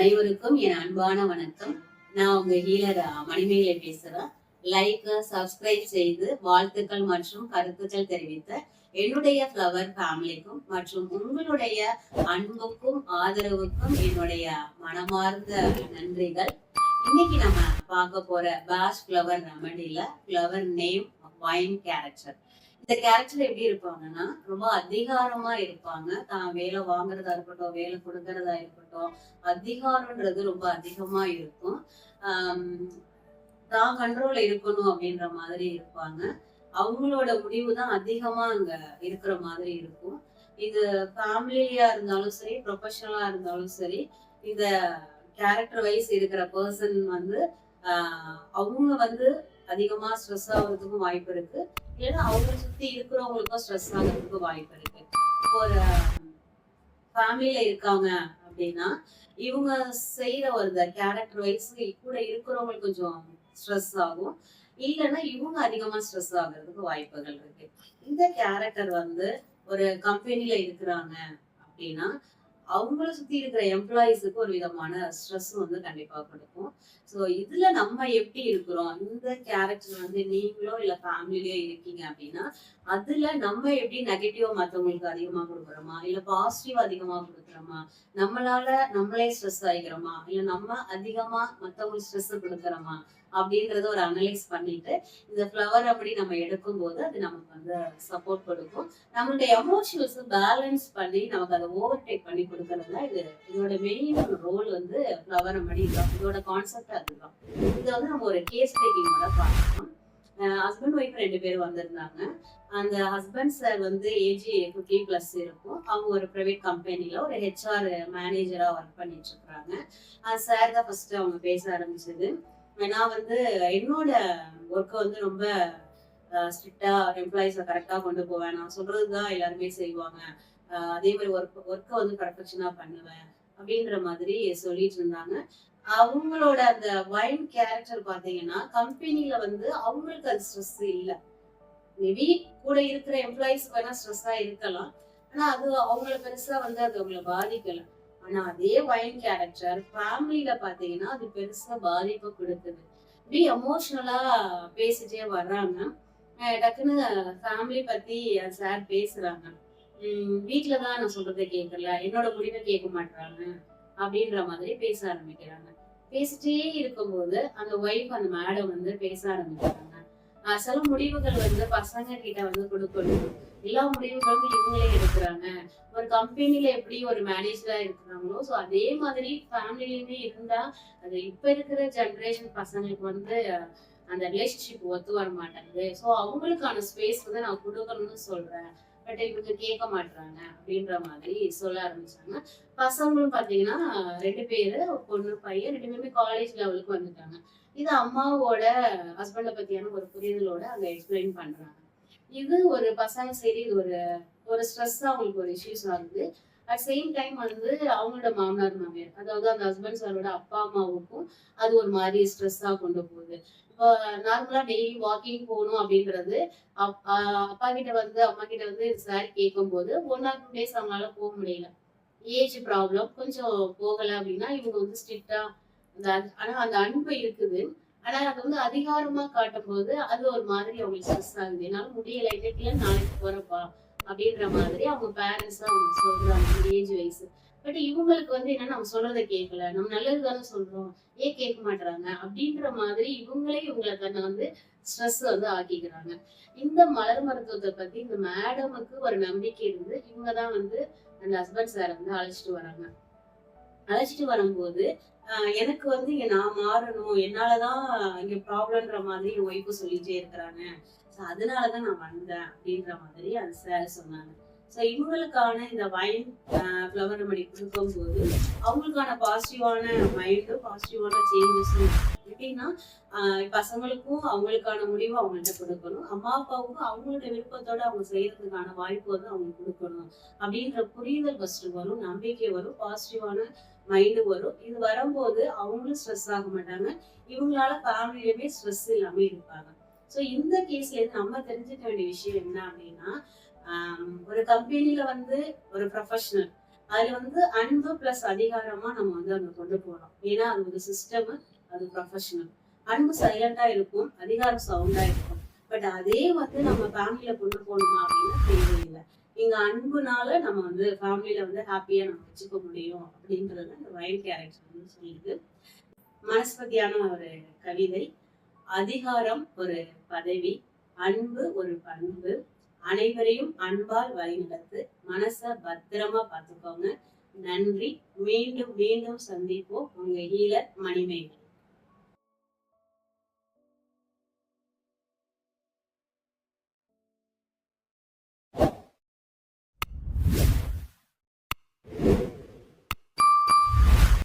அனைவருக்கும் என் அன்பான வணக்கம். நான் உங்க ஹீலர் மணிமேகலை பேசுறேன். லைக், சப்ஸ்கிரைப் செய்து வாழ்த்துக்கள் மற்றும் கருத்துக்கள் தெரிவித்த என்னுடைய ஃப்ளவர் ஃபேமிலிக்கும் மற்றும் உங்களுடைய அன்புக்கும் ஆதரவுக்கும் என்னுடைய மனமார்ந்த நன்றிகள். இன்னைக்கு நம்ம பார்க்க போற பாஷ் ஃப்ளவர் ரெமடியில ஃப்ளவர் நேம் வைன் கேரக்டர். இந்த கேரக்டர் எப்படி இருப்பாங்கன்னா, ரொம்ப அதிகாரமா இருப்பாங்க. தான் வேலை வாங்குறதா இருக்கட்டும், வேலை கொடுக்கறதா இருக்கட்டும், அதிகாரம்ன்றது ரொம்ப அதிகமா இருக்கும். ஆஹ் தான் கண்ட்ரோல்ல இருக்கணும் அப்படின்ற மாதிரி இருப்பாங்க. அவங்களோட முடிவு தான் அதிகமா அங்க இருக்கிற மாதிரி இருக்கும். இது ஃபேமிலியா இருந்தாலும் சரி, ப்ரொஃபஷனலா இருந்தாலும் சரி, இந்த கேரக்டர் வைஸ் இருக்கிற பர்சன் வந்து அவங்க வந்து அதிகமா ஸ்ட்ரெஸ் ஆகுறதுக்கும் வாய்ப்பு இருக்கு. இல்லைன்னா அவங்களை சுத்தி இருக்கிறவங்களுக்கும் ஸ்ட்ரெஸ் ஆகுறதுக்கு வாய்ப்பு இருக்கு. ஒரு ஃபேமிலியில இருக்காங்க அப்படின்னா இவங்க செய்யற ஒரு கேரக்டர் வைஸ் கூட இருக்கிறவங்களுக்கு கொஞ்சம் ஸ்ட்ரெஸ் ஆகும். இல்லைன்னா இவங்க அதிகமா ஸ்ட்ரெஸ் ஆகுறதுக்கு வாய்ப்புகள் இருக்கு. இந்த கேரக்டர் வந்து ஒரு கம்பெனில இருக்கிறாங்க அப்படின்னா அவங்கள சுத்தி இருக்கிற எம்ப்ளாயிஸுக்கு ஒரு விதமான ஸ்ட்ரெஸ் வந்து கண்டிப்பா கொடுக்கும். ஸோ இதுல நம்ம எப்படி இருக்கிறோம், இந்த கேரக்டர் வந்து நீங்களோ இல்ல ஃபேமிலியோ இருக்கீங்க அப்படின்னா அதுல நம்ம எப்படி நெகட்டிவா மத்தவங்களுக்கு அதிகமா கொடுக்குறோமா, இல்ல பாசிட்டிவ் அதிகமா கொடுக்குறோமா, நம்மளால நம்மளே ஸ்ட்ரெஸ் ஆகிக்கிறோமா, இல்ல நம்ம அதிகமா மத்தவங்களுக்கு ஸ்ட்ரெஸ் கொடுக்குறோமா அப்படிங்கறத ஒரு அனலைஸ் பண்ணிட்டு இந்த ஃப்ளவர் அப்படி நம்ம எடுக்கும் போது அது நமக்கு வந்து சப்போர்ட் கொடுக்கும். நம்மளுடைய எமோஷனல்ஸ் பேலன்ஸ் பண்ணி நமக்கு அதை ஓவர் டேக் பண்ணி கொடுக்கறது தான் இதோட மெயின் ரோல் வந்து ஃப்ளவர் அப்படி தான். இதோட கான்செப்ட் அதுதான். இதை வந்து நம்ம ஒரு கேஸ் டேக்கிங்கோட பார்க்கணும். ஹஸ்பண்ட் ஒய்ஃப் 2 பேர் வந்திருந்தாங்க. அந்த ஹஸ்பண்ட் சார் வந்து ஏஜ் 50+ இருக்கும். அவங்க ஒரு பிரைவேட் கம்பெனில ஒரு HR மேனேஜரா ஒர்க் பண்ணிட்டு இருக்காங்க. சார் தான் ஃபர்ஸ்ட் அவங்க பேச ஆரம்பிச்சது. நான் வந்து என்னோட ஒர்க்கை வந்து ரொம்ப ஸ்ட்ரிக்டா எம்ப்ளாயிஸை கரெக்டா கொண்டு போவேன். நான் சொல்றதுதான் எல்லாருமே செய்வாங்க. அதே மாதிரி ஒர்க்கை வந்து பர்ஃபெக்ஷனா பண்ணுவேன் அப்படின்ற மாதிரி சொல்லிட்டு இருந்தாங்க. அவங்களோட அந்த வைன் கேரக்டர் பாத்தீங்கன்னா கம்பெனில வந்து அவங்களுக்கு அது ஸ்ட்ரெஸ் இல்லை. மேபி கூட இருக்கிற எம்ப்ளாயிஸ் வேணா ஸ்ட்ரெஸ்ஸா இருக்கலாம். ஆனா அது அவங்கள பெருசா வந்து அது அவங்களை பாதிக்கல. ஆனா அதே வைன் கேரக்டர் ஃபேமிலியில பாத்தீங்கன்னா அது பெருசா பாதிப்பு கொடுக்குது. இப்படி எமோஷனலா பேசிட்டே வர்றாங்க. டக்குன்னு ஃபேமிலி பத்தி சார் பேசுறாங்க. வீட்டுலதான் நான் சொல்றதை கேட்கல, என்னோட முடிவை கேட்க மாட்டாங்க அப்படின்ற மாதிரி பேச ஆரம்பிக்கிறாங்க. பேசிட்டே இருக்கும்போது அந்த ஒய்ஃப் அந்த மேடம் வந்து பேச ஆரம்பிக்கிறாங்க. சில முடிவுகள் வந்து பசங்க கிட்ட வந்து கொடுக்கணும், எல்லா முடிவுகளும் இவங்களே எடுக்கிறாங்க. ஒரு கம்பெனில எப்படி ஒரு மேனேஜரா இருக்கிறாங்களோ சோ அதே மாதிரி ஃபேமிலியுமே இருந்தா அது இப்ப இருக்கிற ஜெனரேஷன் பசங்களுக்கு வந்து அந்த ரிலேஷன்ஷிப் ஒத்து வர மாட்டேங்குது. சோ அவங்களுக்கான ஸ்பேஸ் வந்து நான் கொடுக்கணும்னு சொல்றேன். பட் இவங்க கேட்க மாட்டாங்க அப்படின்ற மாதிரி சொல்ல ஆரம்பிச்சாங்க. பசங்களும் பாத்தீங்கன்னா 2 பேரு, பொண்ணு பையன் 2 பேருமே காலேஜ் லெவலுக்கு வந்துட்டாங்க. இது அம்மாவோட ஹஸ்பண்ட பத்தியான ஒரு புரிதலோட அங்க எக்ஸ்பிளைன் பண்றாங்க. இது ஒரு பசங்க சரி, இது ஒரு ஒரு ஸ்ட்ரெஸ் அவங்களுக்கு ஒரு இஷ்யூஸ் ஆகுது. அட் சேம் டைம் வந்து அவங்களோட மாமனார் மாமியார், அதாவது அந்த ஹஸ்பண்ட் சாரோட அப்பா அம்மாவுக்கும் அது ஒரு மாதிரி ஸ்ட்ரெஸ்ஸா கொண்டு போகுது. இப்போ நார்மலா டெய்லி வாக்கிங் போகணும் அப்படின்றது அப்பா கிட்ட வந்து அம்மா கிட்ட வந்து சார் கேட்கும் போது 1 or 2 days அவங்களால போக முடியல. ஏஜ் ப்ராப்ளம் கொஞ்சம் போகல அப்படின்னா இவங்க வந்து ஸ்ட்ரிக்டா ஆனா அந்த அன்பு இருக்குது. ஆனா அது வந்து அதிகாரமா காட்டும் போது அது ஒரு மாதிரி அவங்களுக்கு ஸ்ட்ரெஸ் ஆகுது. என்னால முடியல, இன்னைக்கு நாளைக்கு போறப்பா அப்படின்ற மாதிரி அவங்க பேரண்ட்ஸ் தான் அவங்க சொல்றாங்க ஏஜ் வைஸ். பட் இவங்களுக்கு வந்து என்னன்னா நம்ம சொல்றதை கேட்கல, நம்ம நல்லது தானே சொல்றோம், ஏன் கேட்க மாட்டாங்க அப்படின்ற மாதிரி இவங்களே இவங்களை தன்னை வந்து ஸ்ட்ரெஸ் வந்து ஆக்கிக்கிறாங்க. இந்த மலர் மருத்துவத்தை பத்தி இந்த மேடமுக்கு ஒரு நம்பிக்கை இருந்து இவங்கதான் வந்து அந்த ஹஸ்பண்ட் சார் வந்து அழைச்சிட்டு வரும்போது எனக்கு வந்து இங்க நான் மாறணும், என்னாலதான் இங்க ப்ராப்ளம்ன்ற மாதிரி என் ஒய்ஃபு சொல்லிட்டே இருக்கிறாங்க, அதனாலதான் நான் வந்தேன் அப்படின்ற மாதிரி அந்த சார் சொன்னாங்க. ஸோ இவங்களுக்கான இந்த வைன் ஃப்ளவர் ரெமடி கொடுக்கும் போது அவங்களுக்கான பாசிட்டிவான மைண்டும் பாசிட்டிவான சேஞ்சஸும் எப்படின்னா பசங்களுக்கும் அவங்களுக்கான முடிவு அவங்கள்ட்ட கொடுக்கணும், அம்மா அப்பாவுக்கும் அவங்களோட விருப்பத்தோட அவங்க செய்யறதுக்கான வாய்ப்பு வந்து அவங்களுக்கு கொடுக்கணும் அப்படின்ற புரிதல் ஃபர்ஸ்ட் வரும், நம்பிக்கை வரும், பாசிட்டிவான மைண்டு வரும். இது வரும்போது அவங்களும் ஸ்ட்ரெஸ் ஆக மாட்டாங்க, இவங்களால ஃபேமிலியுமே ஸ்ட்ரெஸ் இல்லாம இருப்பாங்க. ஸோ இந்த கேஸ்ல இருந்து நம்ம தெரிஞ்சுக்க வேண்டிய விஷயம் என்ன அப்படின்னா, ஒரு கம்பெனில வந்து ஒரு ப்ரொஃபஷனல் அதுல வந்து அன்பு பிளஸ் அதிகாரமா நம்ம வந்து அங்க கொண்டு போறோம். ஏன்னா அது ஒரு சிஸ்டம், அது ப்ரொஃபஷனல். அன்பு சைலண்டா இருக்கும், அதிகாரம் சவுண்டா இருக்கும். பட் அதே வந்து நம்ம ஃபேமிலியில கொண்டு போகணுமா அப்படின்னு தேவையில்லை. இங்க அன்புனால நம்ம வந்து ஃபேமிலியில வந்து ஹாப்பியா நம்ம வச்சுக்க முடியும் அப்படின்றது அந்த வைல்ட் கேரக்டர் வந்து சொல்லியிருக்கு. மனஸ்பதியான ஒரு கவிதை. அதிகாரம் ஒரு பதவி, அன்பு ஒரு பண்பு. அனைவரையும் அன்பால் வழிநடத்து. மனச பத்திரமா பார்த்துக்கோங்க. நன்றி. மீண்டும் மீண்டும் சந்திப்போம். உங்க ஹீலர் மணிமேகலை.